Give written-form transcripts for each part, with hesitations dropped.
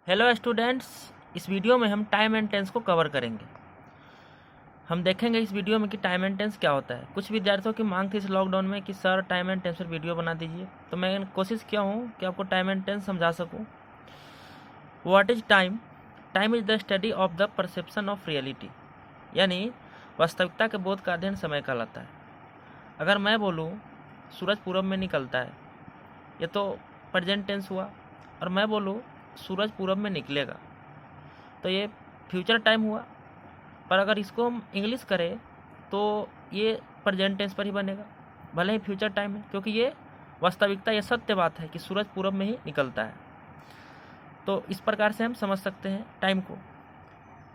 Hello students, इस video में हम टाइम एंड टेंस को कवर करेंगे। हम देखेंगे इस वीडियो में कि टाइम एंड टेंस क्या होता है। कुछ विद्यार्थियों की मांग थी इस लॉकडाउन में कि सर टाइम एंड टेंस पर वीडियो बना दीजिए, तो मैं कोशिश किया हूँ कि आपको टाइम एंड टेंस समझा सकूँ। What is time? Time is the study of the perception of reality, यानी वास्तविकता के बोध का अध्ययन समय कहलाता है। अगर मैं बोलूँ सूरज पूरब में निकलता है, ये तो प्रेजेंट टेंस हुआ, और मैं बोलूँ सूरज पूरब में निकलेगा, तो ये फ्यूचर टाइम हुआ। पर अगर इसको हम इंग्लिश करें तो ये प्रेजेंट टेंस पर ही बनेगा, भले ही फ्यूचर टाइम है, क्योंकि ये वास्तविकता, ये सत्य बात है कि सूरज पूरब में ही निकलता है। तो इस प्रकार से हम समझ सकते हैं टाइम को।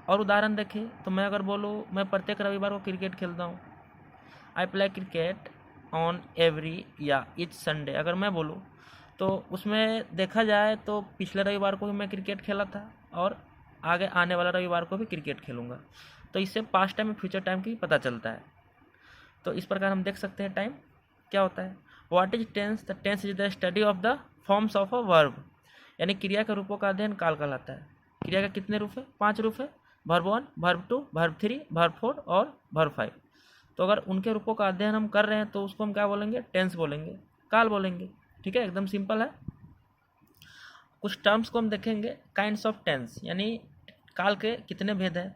और उदाहरण देखें तो मैं अगर बोलूँ मैं प्रत्येक रविवार को क्रिकेट खेलता हूँ, I play cricket on every या ईच संडे, अगर मैं बोलूँ तो उसमें देखा जाए तो पिछले रविवार को भी मैं क्रिकेट खेला था और आगे आने वाला रविवार को भी क्रिकेट खेलूँगा। तो इससे पास्ट टाइम और फ्यूचर टाइम की पता चलता है। तो इस प्रकार हम देख सकते हैं टाइम क्या होता है। What is tense? The tense is the study of the forms of a verb, यानी क्रिया के रूपों का अध्ययन काल कहलाता है। क्रिया के कितने रूप है? 5 रूप है, वर्ब 1, वर्ब 2, वर्ब 3, वर्ब 4 और वर्ब 5। तो अगर उनके रूपों का अध्ययन हम कर रहे हैं तो उसको हम क्या बोलेंगे? टेंस बोलेंगे, काल बोलेंगे। ठीक है, एकदम सिंपल है। कुछ टर्म्स को हम देखेंगे, काइंड्स ऑफ टेंस, यानी काल के कितने भेद हैं।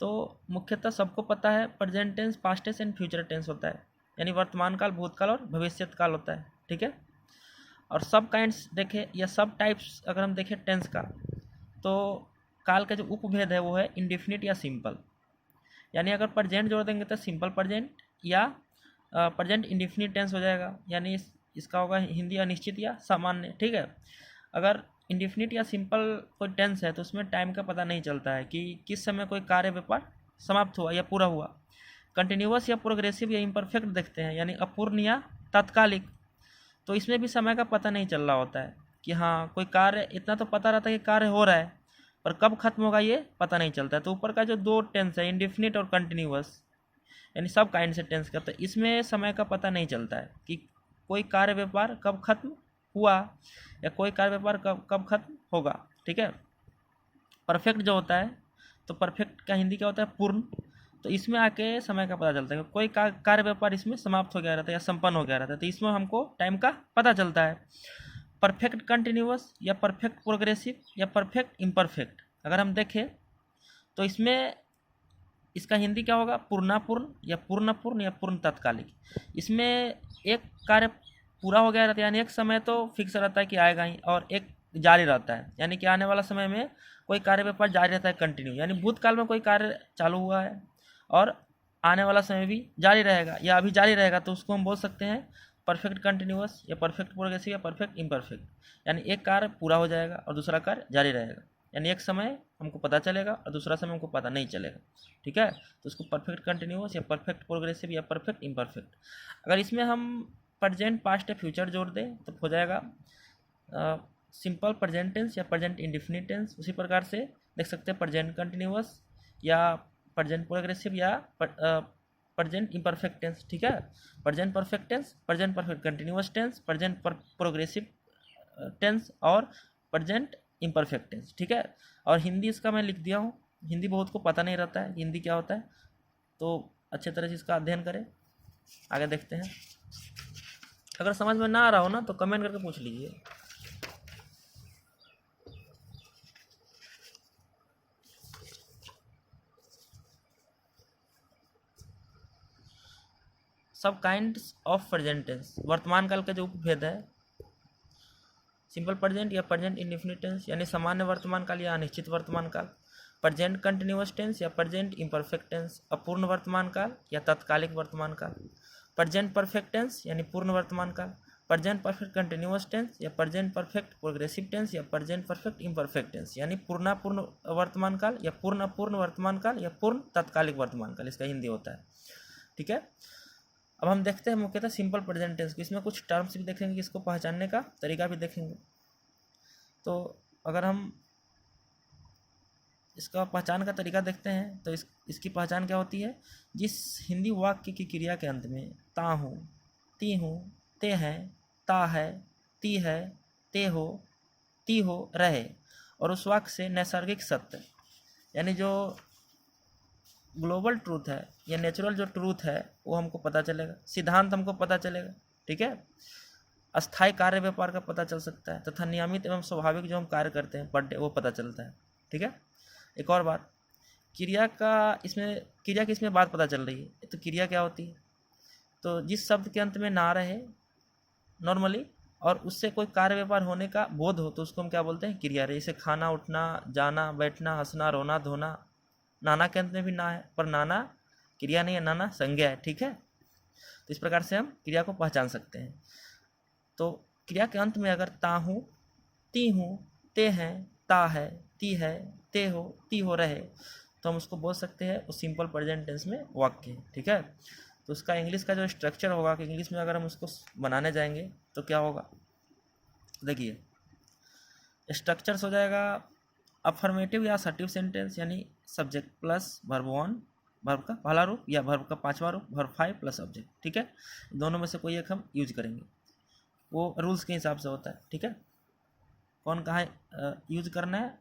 तो मुख्यतः सबको पता है present tense, past tense and future tense होता है, यानी वर्तमान काल, भूतकाल और भविष्यत काल होता है। ठीक है, और सब काइंड्स देखें या सब टाइप्स अगर हम देखें टेंस का, तो काल के जो उपभेद है वो है इंडेफिनिट या सिंपल, यानी अगर प्रेजेंट जोड़ देंगे तो सिंपल प्रेजेंट या प्रेजेंट इंडेफिनिट टेंस हो जाएगा, यानी इसका होगा हिंदी अनिश्चित या सामान्य। ठीक है, अगर इंडेफिनिट या सिंपल कोई टेंस है तो उसमें टाइम का पता नहीं चलता है कि किस समय कोई कार्य व्यापार समाप्त हुआ या पूरा हुआ। कंटिन्यूअस या प्रोग्रेसिव या इम्परफेक्ट देखते हैं, यानी अपूर्ण या तात्कालिक, तो इसमें भी समय का पता नहीं चल रहा होता है कि हाँ कोई कार्य, इतना तो पता रहता है कि कार्य हो रहा है, पर कब खत्म होगा ये पता नहीं चलता है। तो ऊपर का जो दो टेंस है, इंडेफिनिट और कंटिन्यूअस, यानी सब काइंड से टेंस का, तो इसमें समय का पता नहीं चलता है कि कोई कार्य व्यापार कब खत्म हुआ या कोई कार्य व्यापार कब कब खत्म होगा। ठीक है, परफेक्ट जो होता है, तो परफेक्ट का हिंदी क्या होता है? पूर्ण। तो इसमें आके समय का पता चलता है कि कोई कार्य व्यापार इसमें समाप्त हो गया रहता है या संपन्न हो गया रहता है, तो इसमें हमको टाइम का पता चलता है। परफेक्ट कंटिन्यूअस या परफेक्ट प्रोग्रेसिव या परफेक्ट इम्परफेक्ट अगर हम देखें तो इसमें इसका हिंदी क्या होगा? पूर्णापूर्ण या पूर्णपूर्ण या पूर्ण तात्कालिक। इसमें एक कार्य पूरा हो गया रहता है, यानी एक समय तो फिक्स रहता है कि आएगा ही, और एक जारी रहता है, यानी कि आने वाला समय में कोई कार्य व्यापार जारी रहता है कंटिन्यू, यानी भूतकाल में कोई कार्य चालू हुआ है और आने वाला समय भी जारी रहेगा या अभी जारी रहेगा, तो उसको हम बोल सकते हैं परफेक्ट कंटिन्यूअस या परफेक्ट प्रोग्रेसिव या परफेक्ट इम्परफेक्ट, यानी एक कार्य पूरा हो जाएगा और दूसरा कार्य जारी रहेगा, यानी एक समय हमको पता चलेगा और दूसरा समय हमको पता नहीं चलेगा। ठीक है, तो उसको परफेक्ट कंटिन्यूअस या परफेक्ट प्रोग्रेसिव या परफेक्ट इम्परफेक्ट। अगर इसमें हम प्रेजेंट, पास्ट या फ्यूचर जोड़ दें तो हो जाएगा सिंपल प्रेजेंट टेंस या प्रेजेंट इंडेफिनिट टेंस। उसी प्रकार से देख सकते हैं प्रेजेंट कंटिन्यूअस या प्रेजेंट प्रोग्रेसिव या प्रेजेंट इम्परफेक्ट टेंस। ठीक है, present perfect tense, present perfect continuous tense, present progressive tense और प्रेजेंट इम्परफेक्ट टेंस। ठीक है, और हिंदी इसका मैं लिख दिया हूँ, हिंदी बहुत को पता नहीं रहता है हिंदी क्या होता है, तो अच्छे तरह से इसका अध्ययन करें। आगे देखते हैं, अगर समझ में ना आ रहा हो ना तो कमेंट करके पूछ लीजिए। सब काइंड्स ऑफ प्रेजेंट टेंस, वर्तमान काल का जो उपभेद है, सिंपल प्रेजेंट या प्रेजेंट इंडेफिनिट टेंस, यानी सामान्य वर्तमान काल या अनिश्चित वर्तमान काल, प्रेजेंट कंटिन्यूअस टेंस या प्रेजेंट इम्परफेक्ट टेंस, अपूर्ण वर्तमान काल या तात्कालिक वर्तमान काल, प्रेजेंट परफेक्ट टेंस यानी पूर्ण वर्तमान काल, प्रेजेंट परफेक्ट कंटिन्यूअस टेंस या प्रेजेंट परफेक्ट प्रोग्रेसिव टेंस या प्रेजेंट परफेक्ट इम्परफेक्ट टेंस, यानी पूर्णापूर्ण वर्तमान काल या पूर्ण अपूर्ण वर्तमान काल या पूर्ण तात्कालिक वर्तमान काल, इसका हिंदी होता है। ठीक है, अब हम देखते हैं मुख्यतः सिंपल प्रेजेंट टेंस को। इसमें कुछ टर्म्स भी देखेंगे, इसको पहचानने का तरीका भी देखेंगे। तो अगर हम इसका पहचान का तरीका देखते हैं तो इसकी पहचान क्या होती है? जिस हिंदी वाक्य की क्रिया के अंत में ता हूँ, ती हूँ, ते हैं, ता है, ती है, ते हो, ती हो रहे और उस वाक्य से नैसर्गिक सत्य यानी जो ग्लोबल ट्रूथ है या नेचुरल जो ट्रूथ है वो हमको पता चलेगा, सिद्धांत हमको पता चलेगा, ठीक है। अस्थायी कार्य व्यापार का पता चल सकता है तथा नियमित एवं स्वाभाविक जो हम कार्य करते हैं पर डे वो पता चलता है, ठीक है। एक और बात, क्रिया की इसमें बात पता चल रही है। तो क्रिया क्या होती है, तो जिस शब्द के अंत में ना रहे नॉर्मली और उससे कोई कार्य व्यापार होने का बोध हो तो उसको हम क्या बोलते हैं, क्रिया। जैसे खाना, उठना, जाना, बैठना, हंसना, रोना, धोना, नाना के अंत में भी ना है पर नाना क्रिया नहीं है, नाना संज्ञा है, ठीक है। तो इस प्रकार से हम क्रिया को पहचान सकते हैं। तो क्रिया के अंत में अगर ता हूँ, ती हूँ, ते हैं, ता है, ती है, ते हो, ती हो रहे, तो हम उसको बोल सकते हैं वो सिंपल प्रेजेंट टेंस में वाक्य है, ठीक है। तो उसका इंग्लिश का जो स्ट्रक्चर होगा कि इंग्लिश में अगर हम उसको बनाने जाएंगे तो क्या होगा, देखिए स्ट्रक्चर्स हो जाएगा अफर्मेटिव या असर्टिव सेंटेंस यानी subject plus verb one, verb का पहला रूप या वर्ब का पांचवा रूप, वर्ब 5 प्लस ऑब्जेक्ट, ठीक है। दोनों में से कोई एक हम यूज करेंगे, वो रूल्स के हिसाब से होता है, ठीक है। कौन कहाँ यूज करना है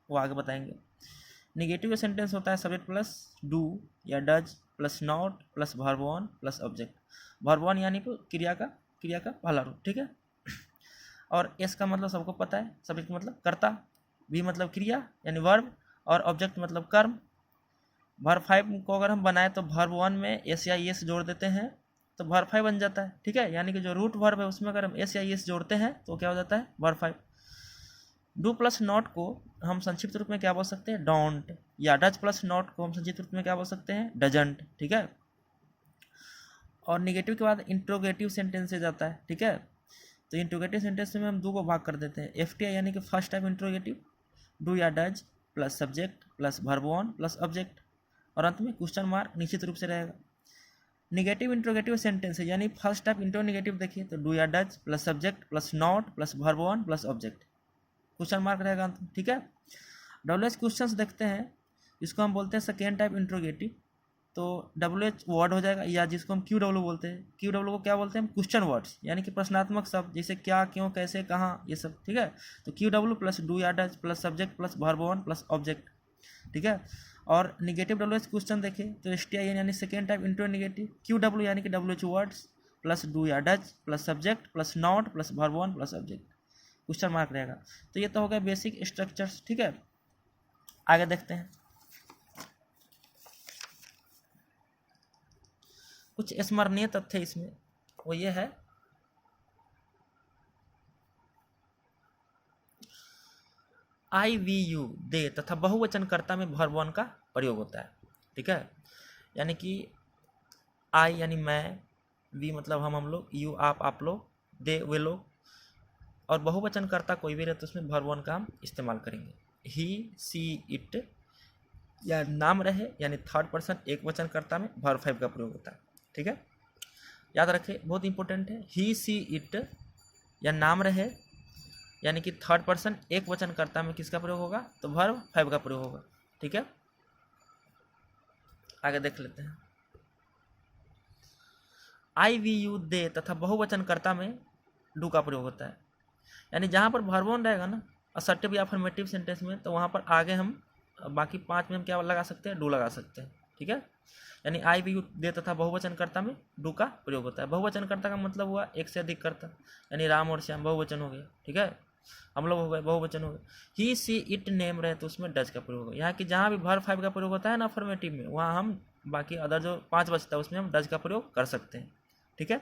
वो आगे बताएंगे। निगेटिव सेंटेंस होता है सब्जेक्ट प्लस डू या does plus not plus verb one plus object. Verb one यानी क्रिया का पहला रूप, ठीक है। और एस का मतलब सबको पता है, सब्जेक्ट मतलब कर्ता, वी मतलब क्रिया यानी वर्ब, और ऑब्जेक्ट मतलब कर्म। वर्ब 5 को अगर हम बनाए तो वर्ब वन में एस या एस जोड़ देते हैं तो वर्ब 5 बन जाता है, ठीक है। यानी कि जो रूट वर्ब है उसमें अगर हम एस या एस जोड़ते हैं तो क्या हो जाता है, वर्ब 5। डू प्लस नॉट को हम संक्षिप्त रूप में क्या बोल सकते हैं, डोंट, या डज प्लस नॉट को हम संक्षिप्त रूप में क्या बोल सकते हैं, डजंट, ठीक है। और निगेटिव के बाद इंट्रोगेटिव सेंटेंस से जाता है, ठीक है। तो इंट्रोगेटिव सेंटेंस में हम दो को भाग कर देते हैं, एफटीआई यानी कि फर्स्ट टाइप इंट्रोगेटिव, डू या does plus subject plus verb one plus object, और अंत में क्वेश्चन मार्क निश्चित रूप से रहेगा। निगेटिव इंट्रोगेटिव सेंटेंस है यानी फर्स्ट टाइप इंट्रोगेटिव देखिए तो डू या does plus subject plus not plus verb one plus object, question mark रहेगा अंत में, ठीक है। डब्ल्यू एच क्वेश्चन देखते हैं, इसको हम बोलते हैं सेकेंड टाइप इंट्रोगेटिव, तो डब्ल्यू एच वर्ड हो जाएगा, या जिसको हम क्यू डब्ल्यू बोलते हैं, क्यू डब्ल्यू को क्या बोलते हैं हम, क्वेश्चन वर्ड्स यानी कि प्रश्नात्मक शब्द, जैसे क्या, क्यों, कैसे, कहाँ, ये सब, ठीक है। तो क्यू डब्ल्यू प्लस डू या does plus subject plus verb one plus object, ठीक है। और निगेटिव डब्ल्यू एच क्वेश्चन देखें तो एस टी आई एन यानी second type intro negative, Q W यानी कि W H words plus do या does plus subject plus not plus verb one plus object, question mark रहेगा। तो ये तो हो गया बेसिक स्ट्रक्चर्स, ठीक है। आगे देखते हैं, कुछ स्मरणीय तथ्य इसमें, वो ये है आई वी यू दे तथा बहुवचनकर्ता में वर्ब वन का प्रयोग होता है, ठीक है। यानी कि आई यानी मैं, वी मतलब हम लोग, यू आप लोग, दे वे लोग, और बहुवचनकर्ता कोई भी रहे तो उसमें वर्ब वन का हम इस्तेमाल करेंगे। ही, सी, इट या नाम रहे यानी थर्ड पर्सन एक वचनकर्ता में वर्ब 5 का प्रयोग होता है, ठीक है। याद रखें, बहुत इंपॉर्टेंट है, ही, सी, इट या नाम रहे यानी कि थर्ड पर्सन एक वचनकर्ता में किसका प्रयोग होगा, तो वर्ब 5 का प्रयोग होगा, ठीक है। आगे देख लेते हैं, आई वी यू दे तथा बहुवचनकर्ता में डू का प्रयोग होता है। यानी जहाँ पर वर्ब वन रहेगा ना असर्टिव या अफर्मेटिव सेंटेंस में, तो वहाँ पर आगे हम बाकी 5 में हम क्या लगा सकते हैं, डू लगा सकते हैं, ठीक है। यानी आई वी यू दे तथा बहुवचनकर्ता में डू का प्रयोग होता है। बहुवचनकर्ता का मतलब हुआ एक से अधिक कर्ता, यानी राम और श्याम बहुवचन हो गया, ठीक है। हम लोग हो गए बहुवचन हो गए। ही, सी, इट नेम रहे तो उसमें डज का प्रयोग होगा। यहाँ की जहाँ भी वर्ब 5 का प्रयोग होता है ना अफर्मेटिव में, वहाँ हम बाकी अदर जो 5 बचता है उसमें हम डज का प्रयोग कर सकते हैं, ठीक है।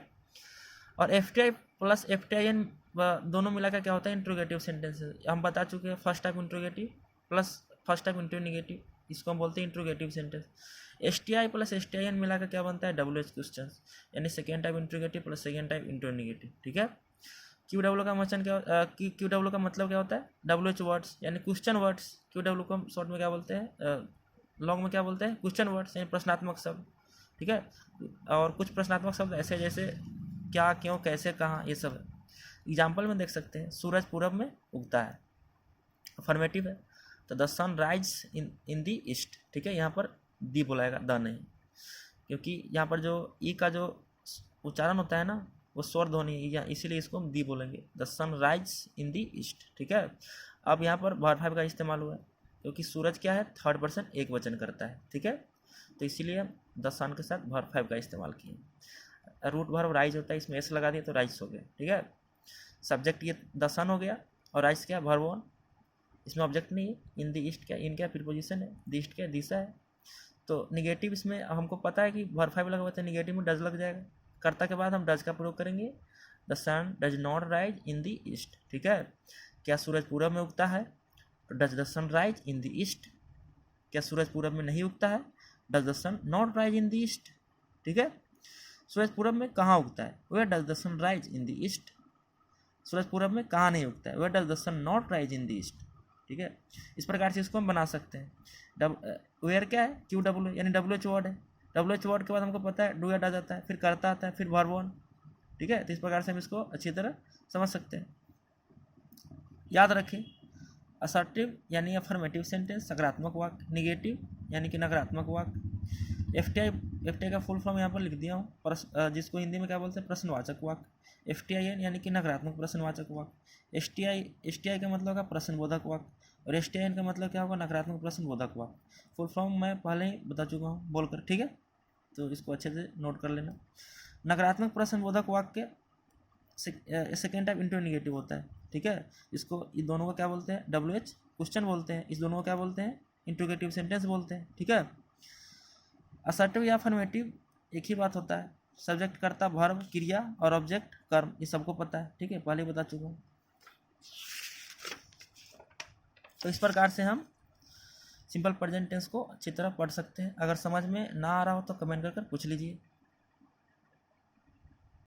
और F T I plus F T I N दोनों मिलाकर क्या होता है, इंट्रोगेटिव सेंटेंस। हम बता चुके हैं first type interrogative plus first type interrogative, इसको हम बोलते हैं interrogative sentence. S T I plus S T I N मिलाकर क्या बनता है, डब्ल्यू एच क्वेश्चन, यानी second type interrogative plus second type interrogative, ठीक है। क्यू डब्ल्यू का वचन क्या, क्यू डब्ल्यू का मतलब क्या होता है, डब्ल्यू एच वर्ड्स यानी क्वेश्चन वर्ड्स। क्यू डब्ल्यू को शॉर्ट में क्या बोलते हैं, लॉन्ग में क्या बोलते हैं, क्वेश्चन वर्ड्स यानी प्रश्नात्मक शब्द, ठीक है। और कुछ प्रश्नात्मक शब्द ऐसे जैसे क्या, क्यों, कैसे, कहाँ, ये सब है। एग्जाम्पल में देख सकते हैं, सूरज पूरब में उगता है, अफर्मेटिव है। तो the sun rise in the east, ठीक है। यहाँ पर दी बोलाएगा, द नहीं, क्योंकि यहाँ पर जो ई का जो उच्चारण होता है ना वो स्वर ध्वनि है, इसीलिए इसको हम दी बोलेंगे, the sun rise in the east, ठीक है। अब यहाँ पर वर्ब 5 का इस्तेमाल हुआ है क्योंकि सूरज क्या है, थर्ड पर्सन एक वचन करता है, ठीक है, तो इसीलिए द सन के साथ वर्ब 5 का इस्तेमाल किए। रूट वर्ब राइज होता है, इसमें एस लगा दिया तो राइज हो गया, ठीक है। सब्जेक्ट ये द सन हो गया और राइज क्या, वर्ब 1, इसमें ऑब्जेक्ट नहीं है। इन द ईस्ट क्या, इन क्या प्रीपोजिशन है, द ईस्ट क्या दिशा है। तो निगेटिव इसमें हमको पता है कि वर्ब 5 लगा हुआ है, निगेटिव में डज लग जाएगा। कर्ता के बाद हम डज का प्रयोग करेंगे, the sun does not rise in the east, ठीक है। क्या सूरज पूरब में उगता है, तो does the sun rise in the east. क्या सूरज पूरब में नहीं उगता है, does the sun not rise in the east, ठीक है। सूरज पूरब में कहाँ उगता है, where does the sun rise in the east. सूरज पूरब में कहाँ नहीं उगता है, where does the sun not rise in the east, ठीक है। इस प्रकार से इसको हम बना सकते हैं। वेयर क्या है, क्यू डब्ल्यू यानी डब्ल्यू एच वर्ड है। डब्ल्यू एच वर्ड के बाद हमको पता है डू या डज आता है, फिर करता आता है, फिर वर्ब 1, ठीक है। तो इस प्रकार से हम इसको अच्छी तरह समझ सकते हैं। याद रखें, असर्टिव यानी अफर्मेटिव सेंटेंस सकारात्मक वाक्य, निगेटिव यानी कि नकारात्मक वाक्य। एफटीआई का फुल फॉर्म यहाँ पर लिख दिया हूँ, जिसको हिंदी में क्या बोलते हैं, प्रश्नवाचक वाक्य। एफटीआईएन यानी कि नकारात्मक प्रश्नवाचक वाक्य। एसटीआई का मतलब होगा प्रश्नबोधक वाक्य, और एसटीआईएन का मतलब क्या होगा, नकारात्मक प्रश्नबोधक वाक्य। फुल फॉर्म मैं पहले ही बता चुका हूँ बोलकर, ठीक है, तो इसको अच्छे से नोट कर लेना। नकारात्मक प्रश्नबोधक वाक्य सेकेंड टाइप इंटरोगेटिव होता है, ठीक है। इसको इन दोनों को क्या बोलते हैं, WH क्वेश्चन बोलते हैं, इस दोनों को क्या बोलते हैं, इंटरोगेटिव सेंटेंस बोलते हैं, ठीक है। असर्टिव या अफर्मेटिव एक ही बात होता है, सब्जेक्ट कर्ता वर्ब क्रिया और ऑब्जेक्ट कर्म, ये सबको पता है, ठीक है, पहले बता चुका हूँ। तो इस प्रकार से हम सिंपल प्रेजेंट टेंस को अच्छी तरह पढ़ सकते हैं। अगर समझ में ना आ रहा हो तो कमेंट कर पूछ लीजिए।